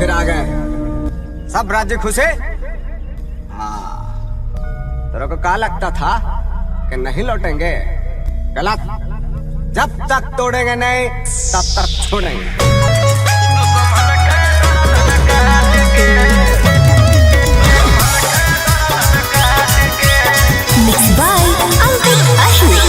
फिर आ गए, सब राज्य खुशे। हाँ, तेरे को क्या लगता था कि नहीं लौटेंगे? गलत। जब तक तोड़ेंगे नहीं तब तक छोड़ेंगे। Mixed by Alvin Ahli.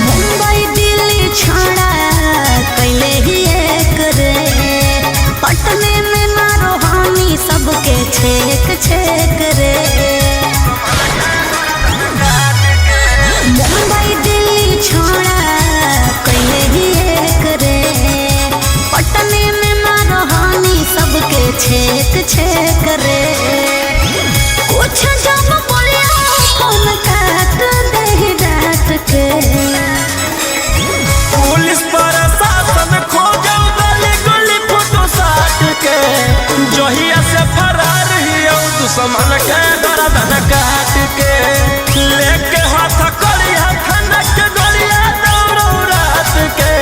Mumbai Delhi छोड़ा कैले ही एक रे, पटने में ना रोहानी सबके छेक छेक रे। मुंबई दिल्ली छोड़ा कैले ही एक रे, पटने में ना रोहानी सबके छेक छेक रे। कुछ जब बोलिया फोन काट दे डांट के, पुलिस प्रशासन खोजल गली गली फोटो साट के, जहिया से फरार हियो दुश्मन के गर्दन काट के, लेके हाथ कड़िया खनक के गलिया दौड़ो रात के,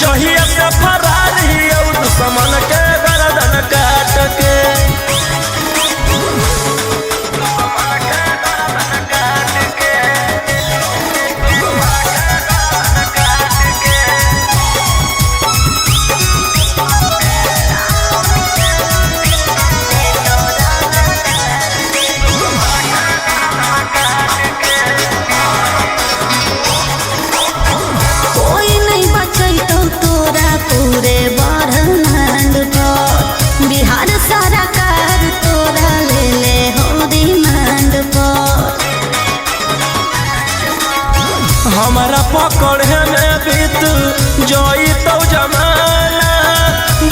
जहिया से फरार हियो दुश्मन के गर्दन काट के। कोई नहीं बचैतो तोरा पूरे ब्रह्मांड पर, बिहार सरकार तोरा ले ले हो रिमांड पर। हमारा पकड़े में बीत जोई तो जमाना,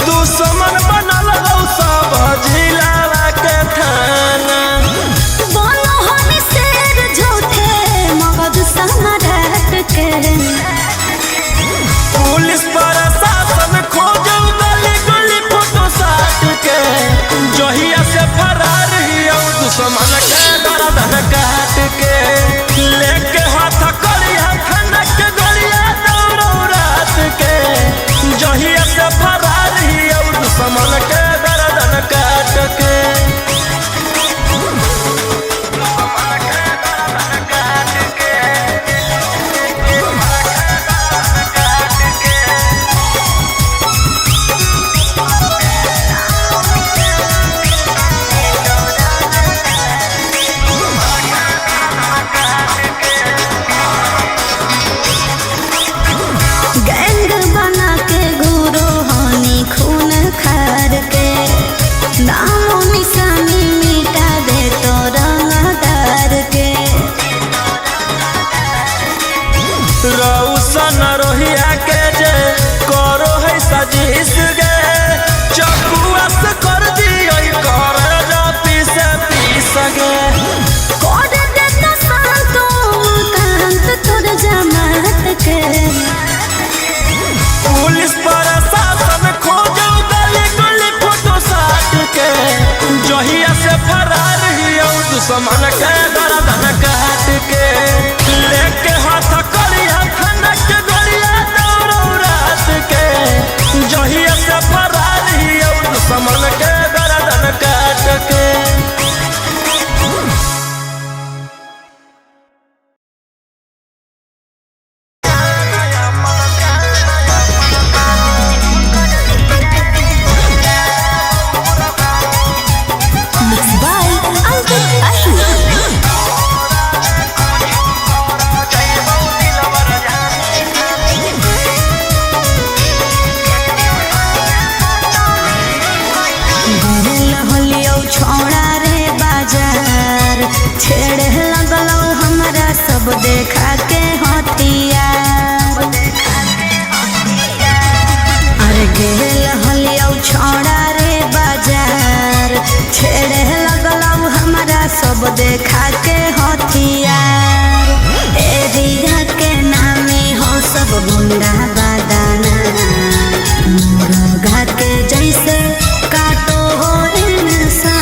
दुश्मन बनल रहो सब जिला के थाना। बोलो हम शेर झूठे मगध सम्राट के, पुलिस प्रशासन खोजो गली गली फोटो साट के, जहिया से फरार हियो दुश्मन के गर्दन काट के, लेके हाथ कड़िया खनक के गलिया दौड़ो रात के, जहिया से फरार हियो दुश्मन के गर्दन काट के। गैंग बना के गुरु हानि खून खार के, नामो निशानी मिटा दे तो रंगदार के। रौशन रोहिया के जे करो है सजीस गे, चकुआ से कर दियो कर जा पीस गे। कोड दे तो शांतो कांत तोर जमात के, पुलिस प्रशासन खोजो गली गली फोटो साट के, जहिया से फरार हियो दुश्मन के गर्दन काट के, लेके हाथ कड़िया खनक के गलिया दौड़ो रात के, जहिया से फरार हियो दुश्मन के गर्दन काट के। Mixed by Alvin Ahli. छोड़ा रे बाजार, छेड़े लगलो हमरा सब देखा के हथियार। अरे गेल हलियो छोड़ा रे बाजार, छेड़े लगलो हमरा सब देखा के हथियार। एरिया के नामे हो सब गुंडा बादाना, मुर्गा के जैसे काटो हो इंसान।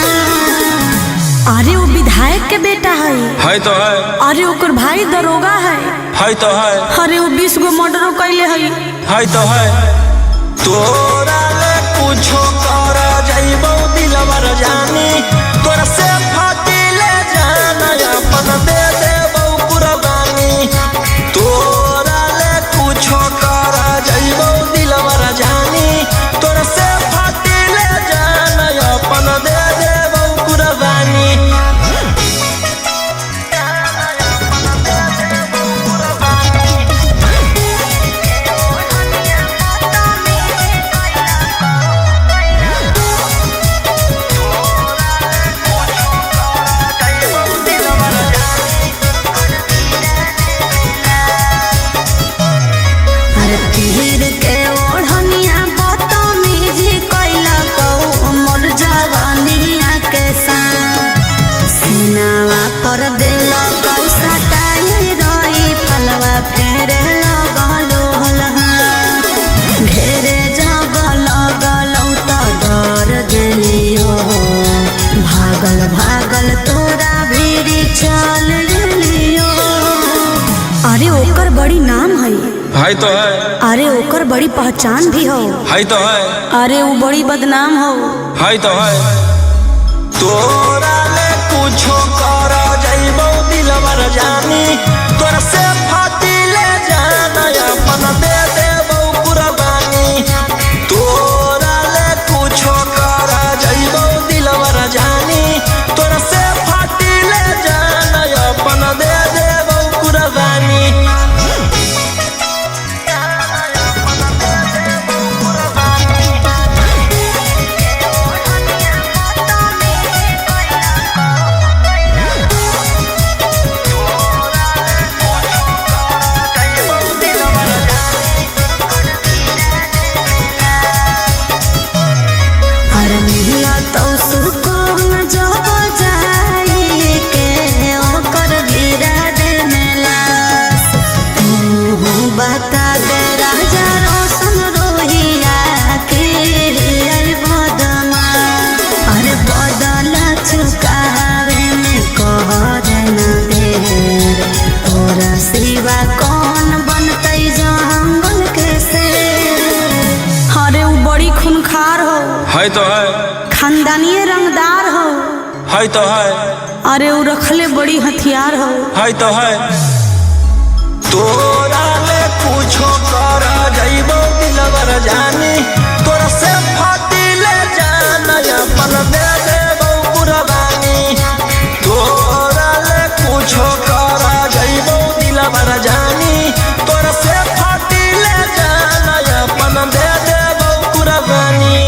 अरे वो विधायक के बेटा है तो है। अरे ओकर भाई दरोगा है तो है। अरे वो 20 गो मर्डर कैले है तो है। तोरा ले कुछो कर जाइबो दिलवर जानी तोरा से फाटी ले जाना अपन दे देबो कुर्बानी तोरा ले कुछो कर जाइबो दिलवर जानी तोरा से फाटी ले जाना अपन दे देबो कुर्बानी भागल तोरा भीड़ चल लियो अरे ओकर बड़ी नाम है तो है। अरे ओकर बड़ी पहचान भी हो तो है। अरे वो बड़ी बदनाम हो तो है। तोरा ले कुछो कर जाइबो दिलवर जानी तोरा से फाटी ले जाना अपन दे देबो कुर्बानी तोरा ले कुछो कर जाइबो दिलवर जानी तोरा से फाटी ले जाना अपन दे देबो कुर्बानी तो है। खानदानी रंगदार हो तो है। अरे वो रखले बड़ी हथियार हो तो है। तोरा ले कुछो कर जाइबो दिलवर जानी तोरा से फाटी ले जाना अपन दे देबो कुर्बानी तोरा ले कुछो कर जाइबो दिलवर जानी तोरा से फाटी ले जाना अपन दे देबो कुर्बानी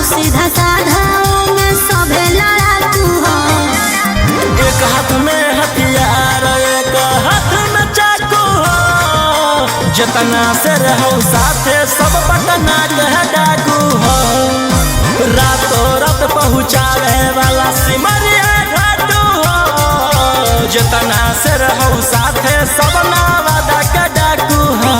सीधा साधा में सभे लड़ाकू हो एक हाथ में हथियार एक हाथ में चाकू हो जितना से रहो साथे सब पटना के डाकू हो रातों रात पहुँचावे वाला सिमरिया घाटू हो जितना से रहो साथे सब नावादा के डाकू हो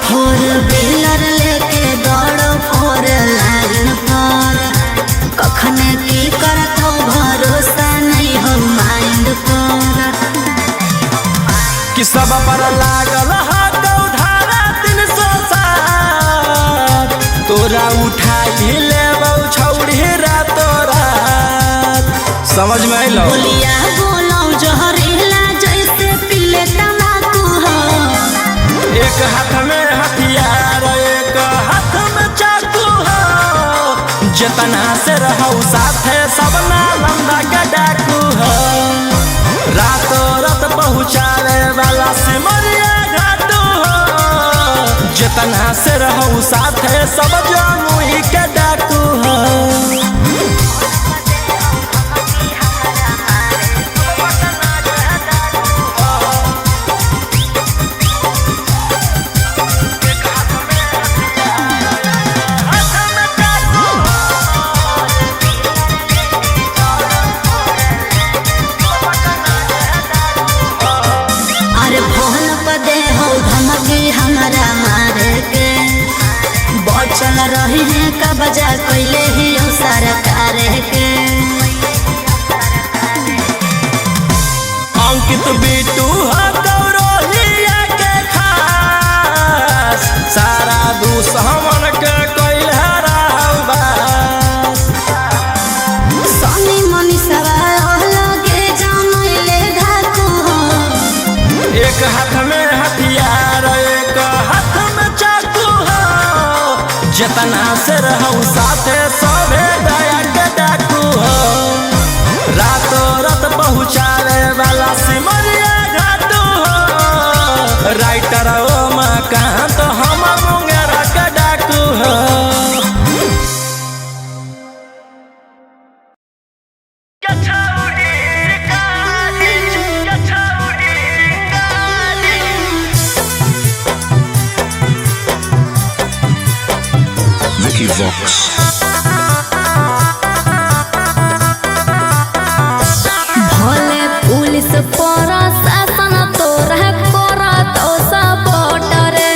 फोर व्हीलर लेके दौड़ो फोर लाइन पर कखने की कर समझ में आइलो बोलिया बोलो जहरीला जैसे पीले तम्बाकू हो। एक हाथ में हथियार एक हाथ में चाकू हो। जितना से रहू साथे सब नालंदा के डाकू हो। रातों रात पहुँचावे वाला सिमरिया घाटू हो। जितना से रहू साथे सब जमुई के डाकू हो। हमारा मारे के बचल रही है का बजा कैले ही सरकार के। अंकित बिटू गौरहिया के खास सारा दुश्मन के कैल सनी मनीषवा लगे जमैले धाकू हो। एक हाथ में हथियार एक हाथ में चाकू हो। जितना से रहू साथे सबे दया के डाकू हो। रातों रात पहुँचावे वाला सिमरिया घाटू हो। राइटर ओ मकान तो हम मुंगेरा के डाकू हो। Vox. भले पुलिस प्रशासन तोरा करत सपोर्ट रे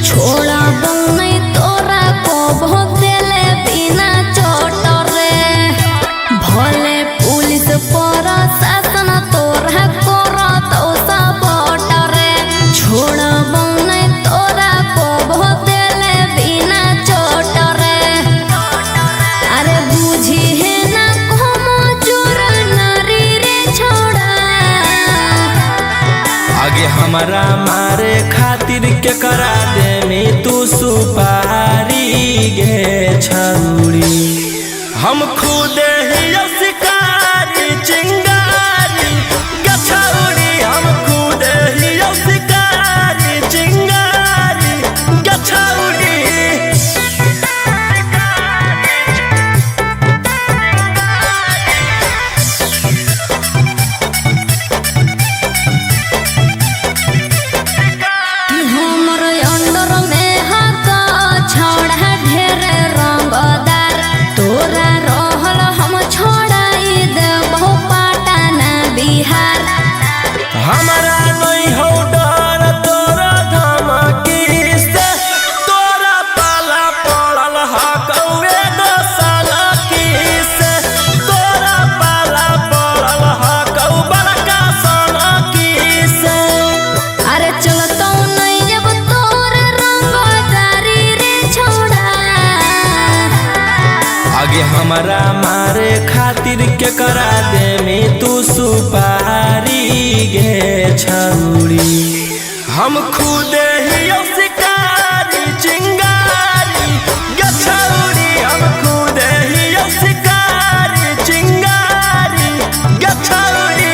छोड़ा बनै तोरा को भोग देले बिना चोट रे। भले पुलिस प्रशासन तोरा करत सपोर्ट रे छोड़ा बनै तोरा को भोग देले बिना चोट रे। अरे बुझी है ना कोमो चोर नारी रे छोड़ा। आगे हमारा मारे खातिर के करा दे में तू सुपारी गे छौड़ी। हम खुद ही शिकारी चिंगारी गे छौड़ी। हम खुद ही शिकारी चिंगारी गे छौड़ी। हमर अंडर में हाथ छोड़ा ढेर रंगदार तोरा रहल हम छोड़ाई देबो पटना बिहार। हमारा नहीं हो डर तोरा धमकी से। तोरा पाला पड़ल हकौए दोसाला की से। तोरा पाला पड़ल हकौ बड़का साला की से। अरे चलतो नहीं जब तोर रंगदारी रे छोड़ा। आगे हमारा मारे खातिर के करा दे में तू सुपारी गे छौड़ी। हम खुद ही शिकारी चिंगारी गे छौड़ी। हम खुद ही शिकारी चिंगारी गे छौड़ी।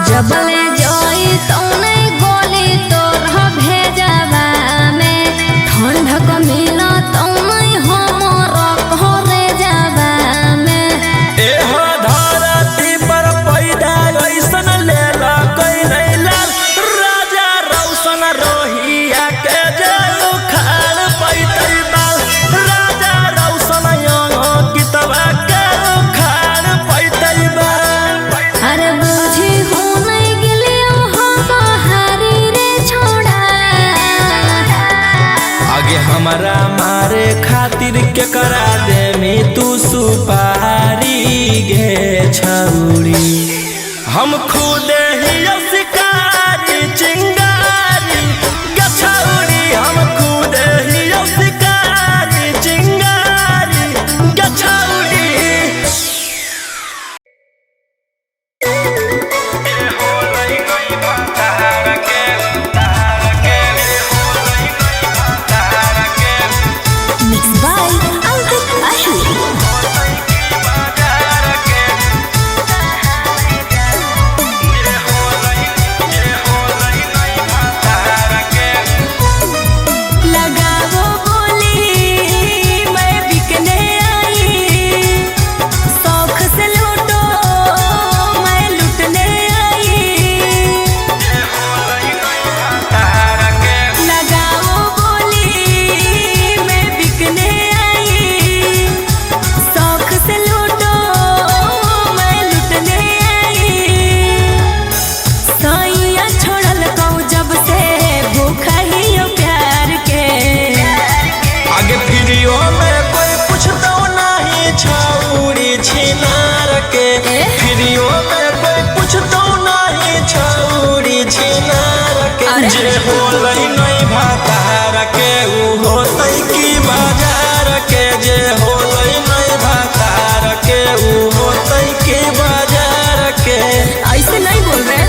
जबले जोई तो नहीं गोली तोर भेजवा में ठंडक मिला तो नहीं हमर घरे जावा में। एहो धरती पर पैदा ऐसन लेला कोई नहीं लाल। राजा रौशन रोहिया के जेल उखाड़ पैतै बाल। राजा रौशन कितवा के उखाड़ पैतै बाल। अरे बुझी हो नहीं गेलियो हम बहारी रे छोड़ा। आगे हमारा मारे खातिर के करा दे में तू सुपारी गे छौड़ी। हम खुद ही शिकारी चिंगारी जे होलई नहीं भातार के ऊ होतै की बाजार के जे होलई नहीं भातार के ऊ होतै की बाजार के। ऐसे नहीं बोल रहे।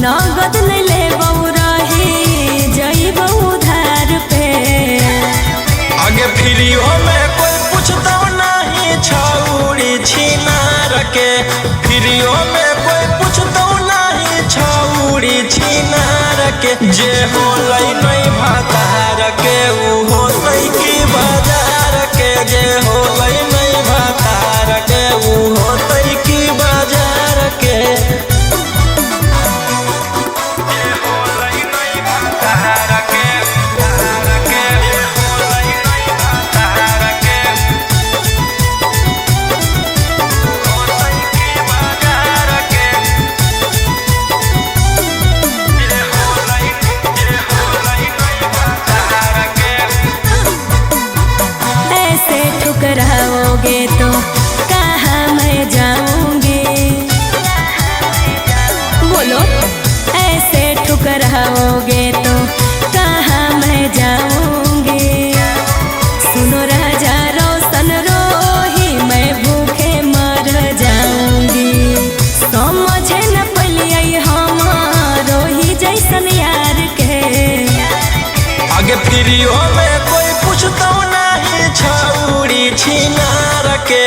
नगद नहीं ले रही जइबो उधार पे। आगे फ्रीओ में कोई पूछता नहीं छौड़ी छिनार के फ्रीओ में कोई पूछता नहीं छौड़ी छिनार के जे होलई नहीं भातार के ऊ होतै की बाजार के जे होलई नहीं भातार के ऊ होतै की बाजार के। ठुकराओगे तो कहाँ मैं जाऊंगी बोलो। ऐसे ठुकराओगे तो कहाँ मैं जाऊंगी। सुनो राजा रोशन रोही मैं भूखे मर जाऊंगी। समझे न पलिए हमारो ही जैसन यार के। आगे फ्रीओ में कोई पूछता नहीं छौड़ी छिनार के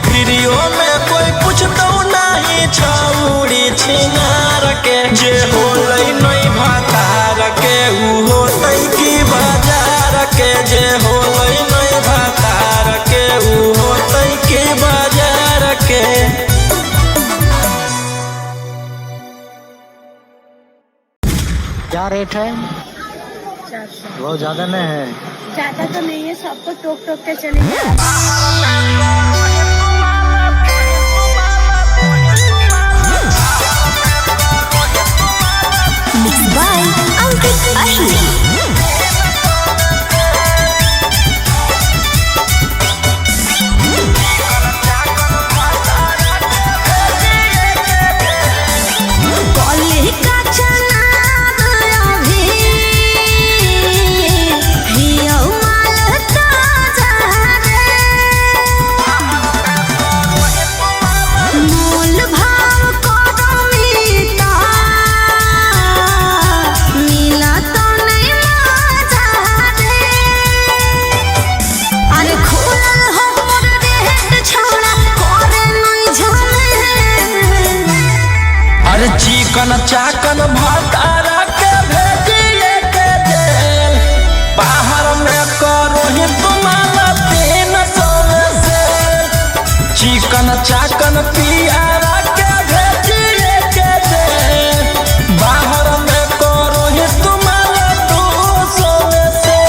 फ्रीओ में कोई पूछता नहीं छौड़ी छिनार के जे होलई नहीं भातार के ऊ होतै की बाजार के जे होलई नहीं भातार के ऊ होतै की बाजार के। क्या रेट है? बहुत ज्यादा नहीं है। ज्यादा तो नहीं है, सबको टोक टोक के चलेंगे। Mixed by Ankit Ahli। चिकन चाकन भातारा के भेजिए के जेल बाहर में करो ही तुम्हारा 300 से चिकन चाकन पियारा के भेजिए के जेल बाहर में करो ही तुम्हारा 200 से।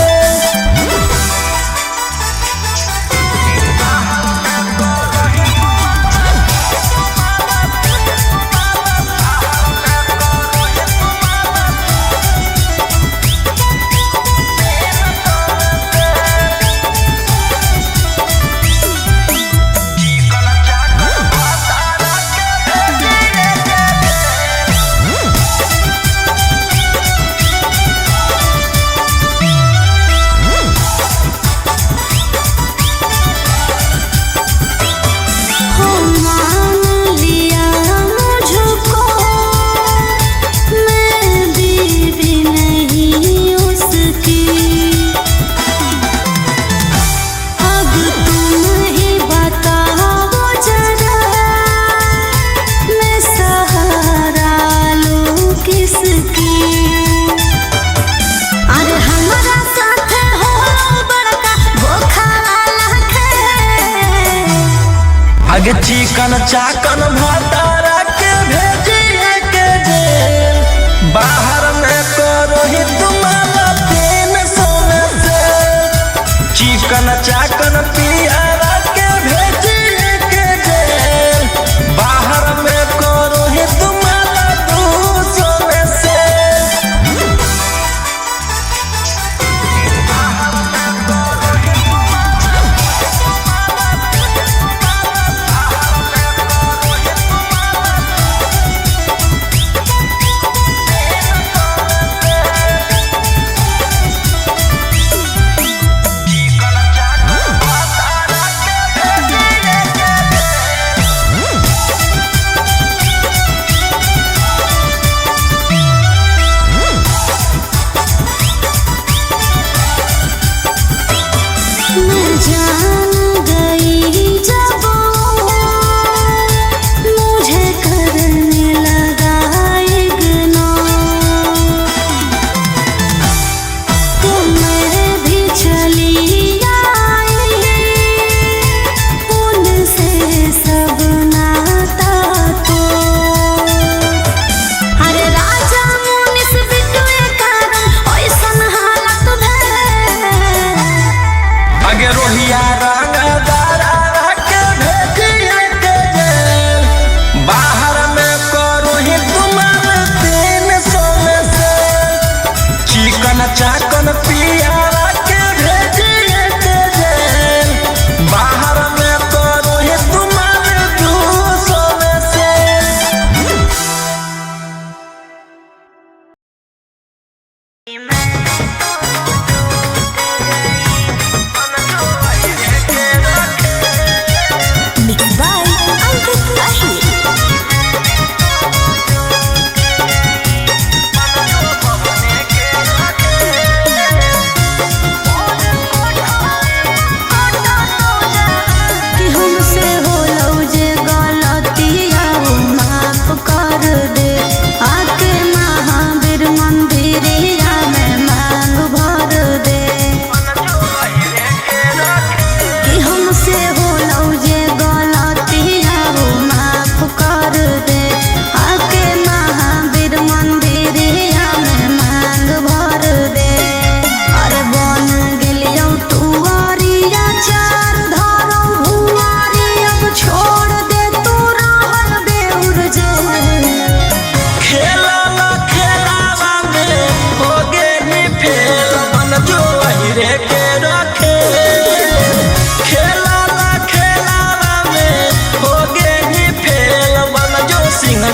आगे चिकन चाकन भतारा के भेजिए के जेल बाहर में करो ही तुम्हारा 300 में से चिकन चाकन पियारा के भेजिए के जेल बाहर में करो ही तुम्हारा 200 में से चाकन पियारा के भेजिए के जेल बाहर में करो ही तुम्हारे 200 में से Mixed by Ankit Lahiri.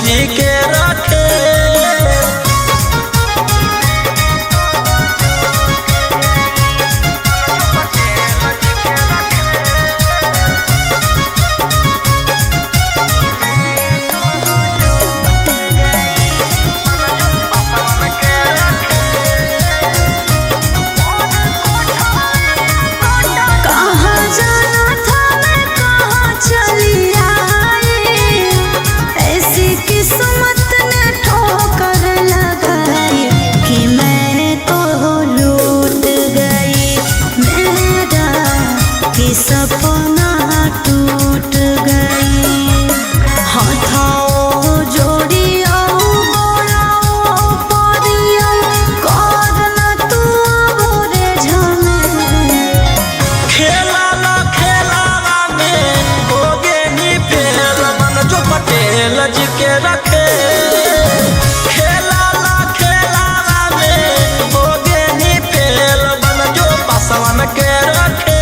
जी के रखे सपना टूट गई हाथों जोड़िया बोलाओ परिया करना तू बोरे झमे खेला में हो गे नी फेल मन जो पटेल जी के रखे खेला में हो गे नी फेल मन जो पासवान के रखे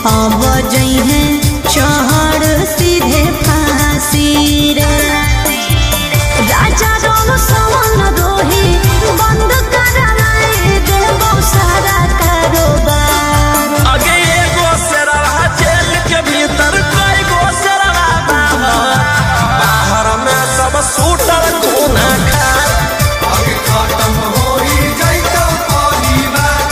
अब जइहे चढ़ सीधे फांसी रे राजा रोम सवन रोही बंद कराए देबो सारा कारोबार। आगे एगो शेरवा जेल के भीतर कई गो शेरवा बाहर में सब शूटर खूना खार। आगे खत्म होई जाइतो परिवार।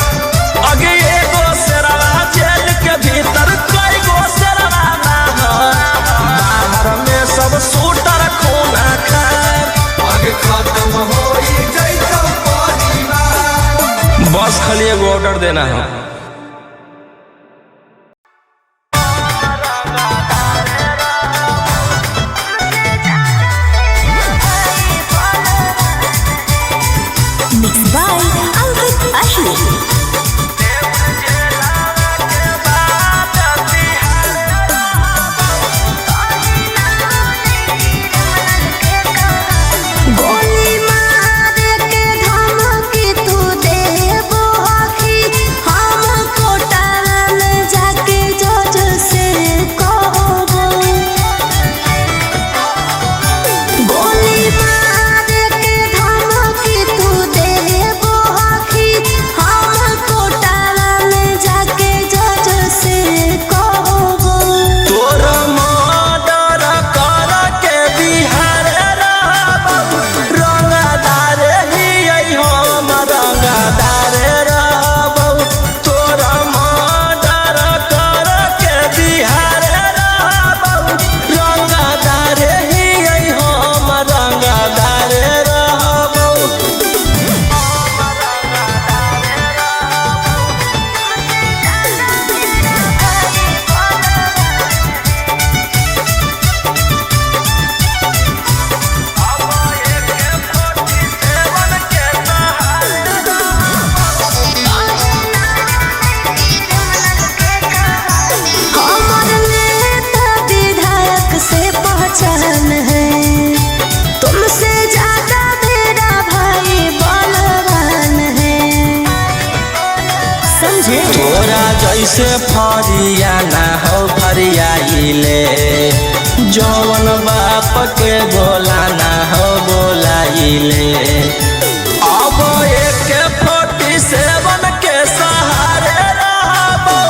आगे एगो शेरवा जेल के भीतर कई गो शेरवा बाहर में सब शूटर खूना खार। आगे खत्म होई जाइतो परिवार। बस खाली एगो ऑर्डर देना है। Mixed by Ankit Ashli. गोली मार के धमकी तू देबो आखी हम कोटाला में जाके जज से कहबो। गोली मार के धमकी तू देबो आखी हम कोटाला में जाके जज से कहबो। तोर मर्डर कर के बिहार रहबो रंगदार ही हम रंगदार रहबो। तोर मर्डर कर के बिहार रहबो रंगदार ही हम रंगदार रहबो। हमर नेता विधायक से पहचान है तुमसे ज्यादा मेरा भाई बलवान है समझे। तोरा जैसे फरियाना हो फरियाइले जौन बाप के गोलाना हो बोलाइले। अब एक 47 के सहारे रहबो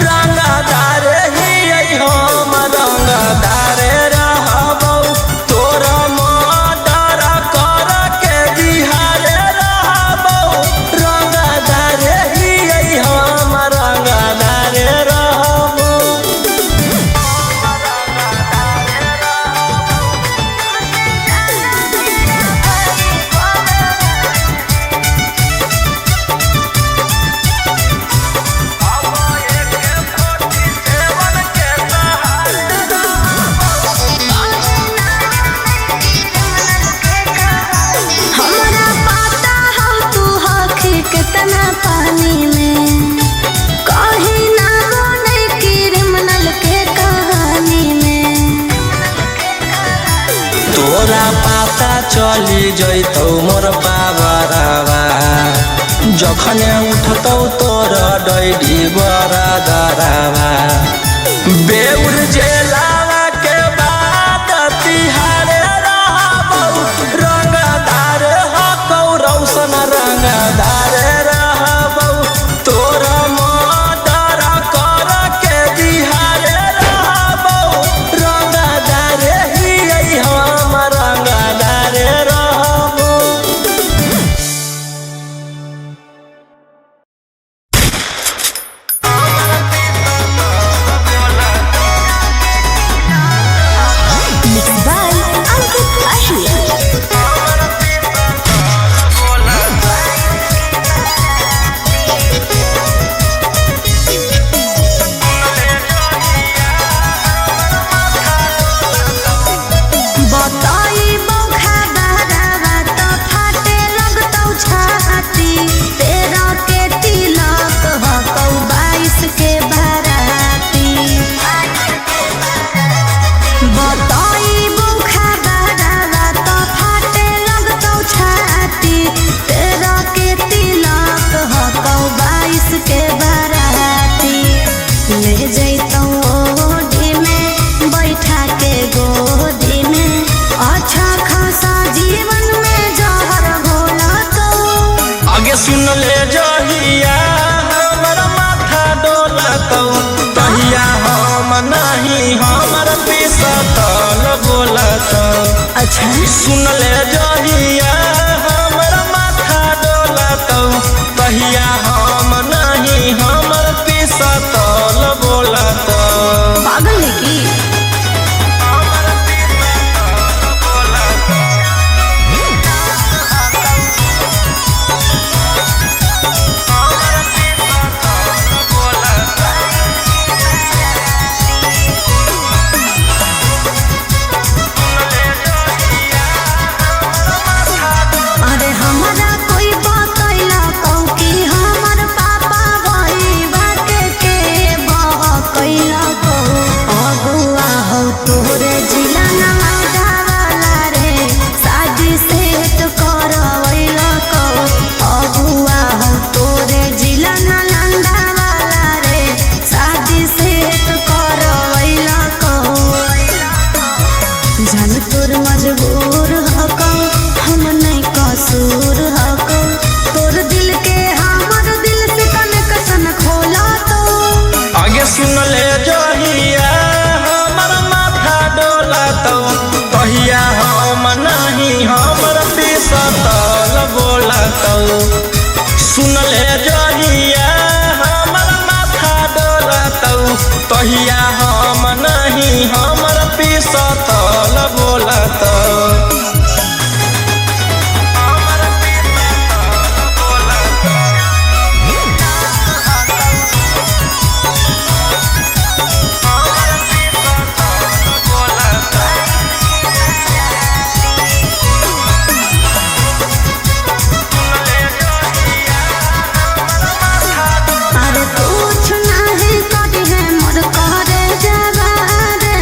रंगदार ही हम रंगदार रहबो। तोरा मर्डर कर के बिहार रहबो रंगदार ही हम रंगदार रहबो। हमरा पता है तू हखी कितना पानी में कहीं ना नहीं क्रिमिनल के कहानी में। तोरा पता चली जैतौ मोर बाबरवा जखने उठतौ तोर डैडी बरदरवा। बेउर जेलावा के बाद तिहार रहबौ रंगदार हकौ रौशन रंगदार रहबौ। तोरा मर्डर कर के बिहार रहबौ रंगदार ही हम रंगदार रहबौ। जैतौ ओढ़ी में बैठा के गोदी में अच्छा खासा जीवन में जहर घोला तो आगे सुन ले जहिया हमर माथा डोलतौ तहिया हम नहीं हमर पिसतल बोलतौ। अच्छा सुन ले जहिया हमर माथा डोलतौ तहिया हम नहीं हमर पिसतल बोलतौ। पागल है की जान तोर मजबूर हको हम नहीं कसूर हको तोर दिल के हमर दिल से कनेक्शन खोला तो आगे सुन ले जहिया हमर माथा डोलतौ तहिया हम नहीं हमर पिसतल बोलतौ। सुन ले जहिया हमर माथा डोलतौ तहिया हम नहीं हमर पिसतल बोलतौ। अरे कुछ नहीं करी है मोर करे जवारे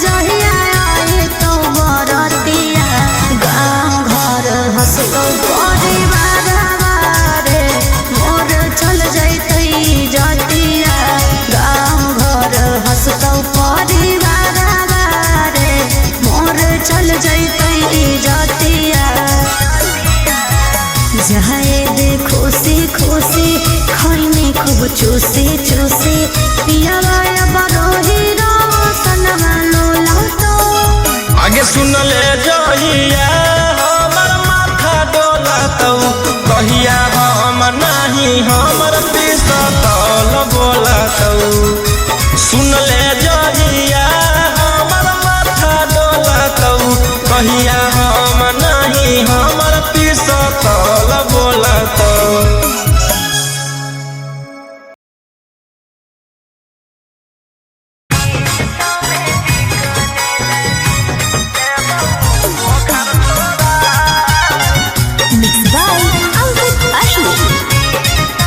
जहिया आए तो बरतिया गाँव घर हंसतो परिवार वारे मोर चल जैतै जतिया गाँव घर हंसतो परिवार वारे मोर चल जैतै जतिया जाए दे खुशी खुशी खैनी खूब चूसी चूसी पियावा बरोही रोशनवा लोला तो आगे सुन ले जहिया हमर माथा डोलतौ कहिया हम नहीं हमर पिसतल बोलतौ। सुन ले जहिया हमर माथा डोलतौ कहिया हम नहीं हमर पिसतल बोलतौ। Mixed by Ankit Ashmi.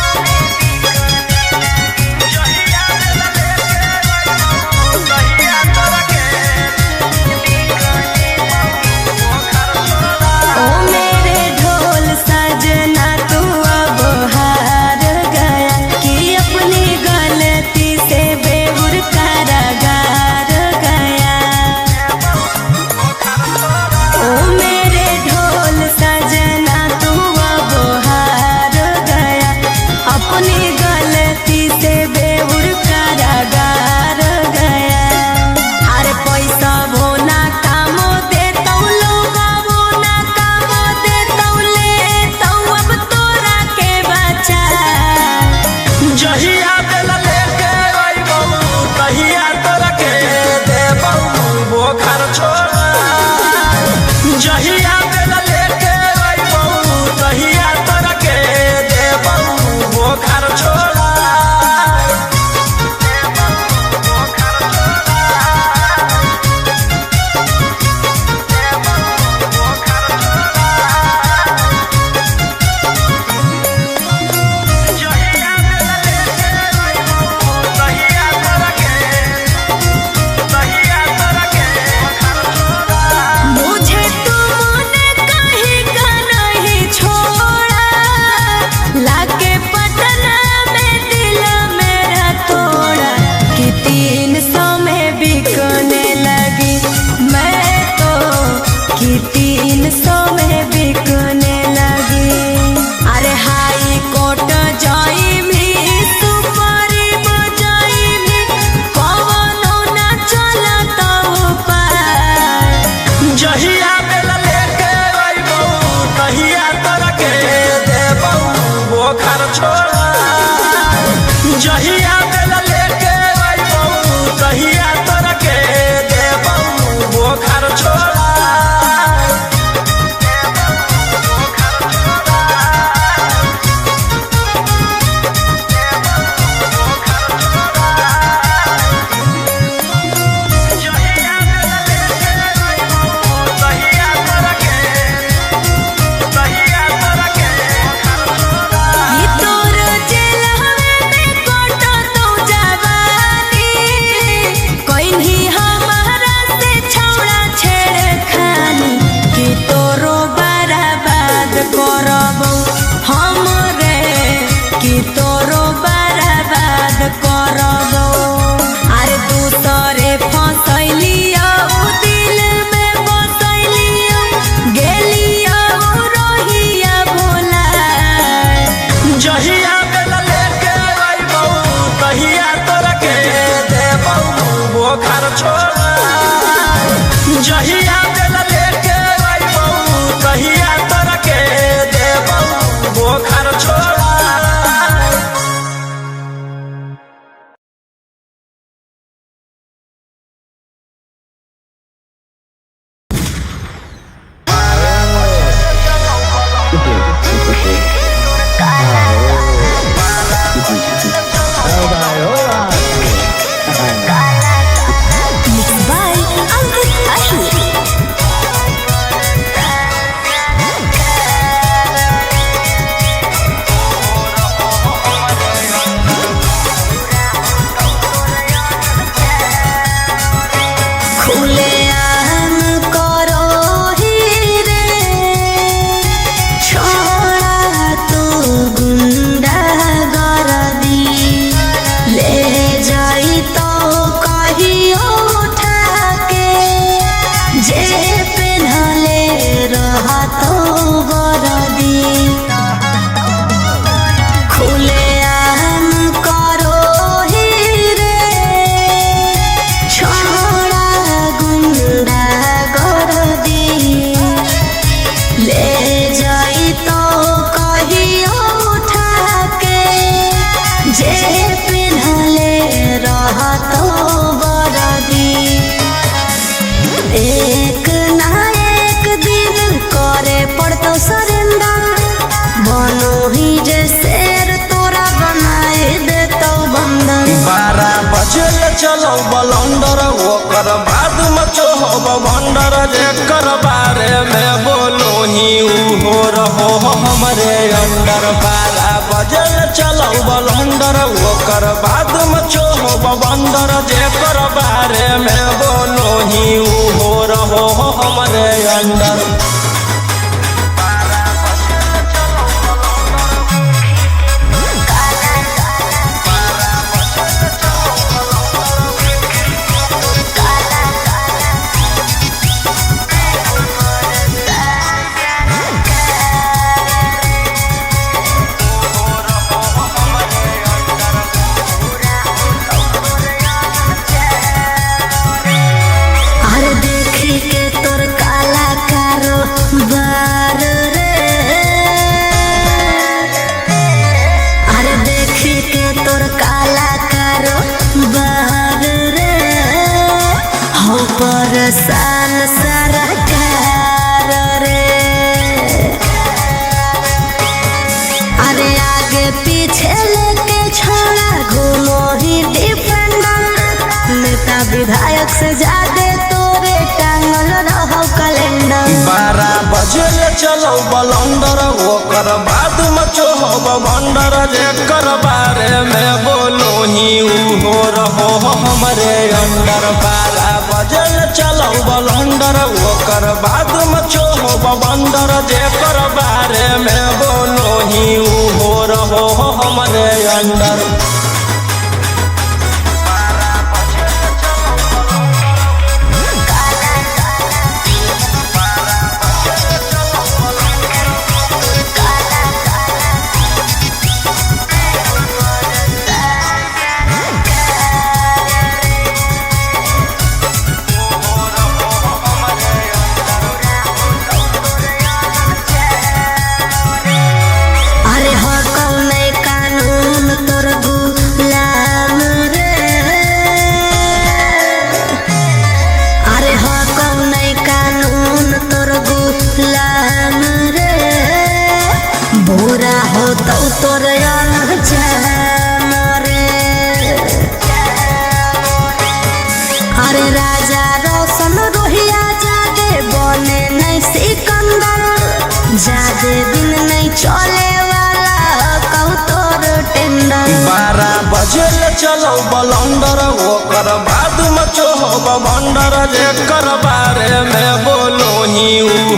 300 में बिकने लगी मैं तो कि 300 में बिकने लगी। अरे हाई कोर्ट जाई भी सुपारी बजाई भी कवनो ना चलता उपाय। जहिया बेला लेके आइबो तहिया तोरा के देबो बोखर छोड़ा। जहिया बेला लेके आइबो तहिया तोरा के देबो बोखर छोड़ा। ई तोर जेलहवे में कोटा तो जवानी कोइन्ही हमारा से छौड़ा छेड़खानी कि तोरो बर्बाद करबो हमरे कि तोरो बर्बाद करबो। अरे दूसरे फसैलियो दिल में बसैलियो गेलियो रोहिया भोला। जहिया बेला लेके आइबो तहिया तोरा के देबो बोखर छोड़ा। जहिया बेला लेके आइबो तहिया तोरा के देबो बोखर छोड़ा। Mixed by Ankit Ahir. खुले आम करो ही रे छोड़ा तू गुंडा गरदी ले जाई तो कहियो उठा के जे पेन्हले रहा तो गरदी। खुले आम करो ही रे छोड़ा गुंडा गरदी ले जाई तो कहियो उठा के जे पेन्हले रहा तो गरदी। एक ना एक दिन करे पड़तो सरेंडर बनो ही जे शेर तोरा बनाए देतो बंदर। 12 बजे चलो बलंडर ओकर बाद मचो हो भंडर। जेकर बारे में बोलो ही हो रहो हमरे अंडर। 12 बजे चलो बलंडर ओकर बाद मचो हो भंडर। जेकर बारे में बोलो ही हो रहो हमरे अंडर। अरे देखी के तोर काला कारो बार रे। अरे देखी के तोर काला कारो बार रे हो परेशान सारा कार रे। अरे आगे पीछे लेके छोड़ा घूमो ही डिफेंडर। नेता विधायक से ज्यादा तोरे टांगल रहो कैलेंडर। 12 बजे चलो बलंडर ओकर बाद मचो हो भंडर। जेकर बारे में बोलो ही हो रहो हमरे अंडर। 12 बजे चलो बलंडर ओकर बाद मचो हो भंडर। जेकर बारे में बोलो ही हो रहो हमरे अंडर। कहू तोर मरे। अरे राजा रोशन रोहिया जादे बने नहीं सिकंदर, जादे दिन नहीं चले वाला कहू तोर टेंडर। 12 बजे चलो बलंडर ओकर बाद मचो बंडर, जेकर बारे में बोलो ही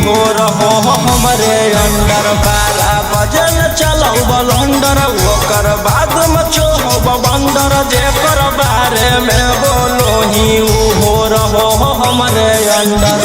हो रहो हमरे अंडर। 12 बजे चलो बलंडर ओकर बाद मचो बंडर, जेकर बारे में बोलो ही हो रहो हमरे अंडर।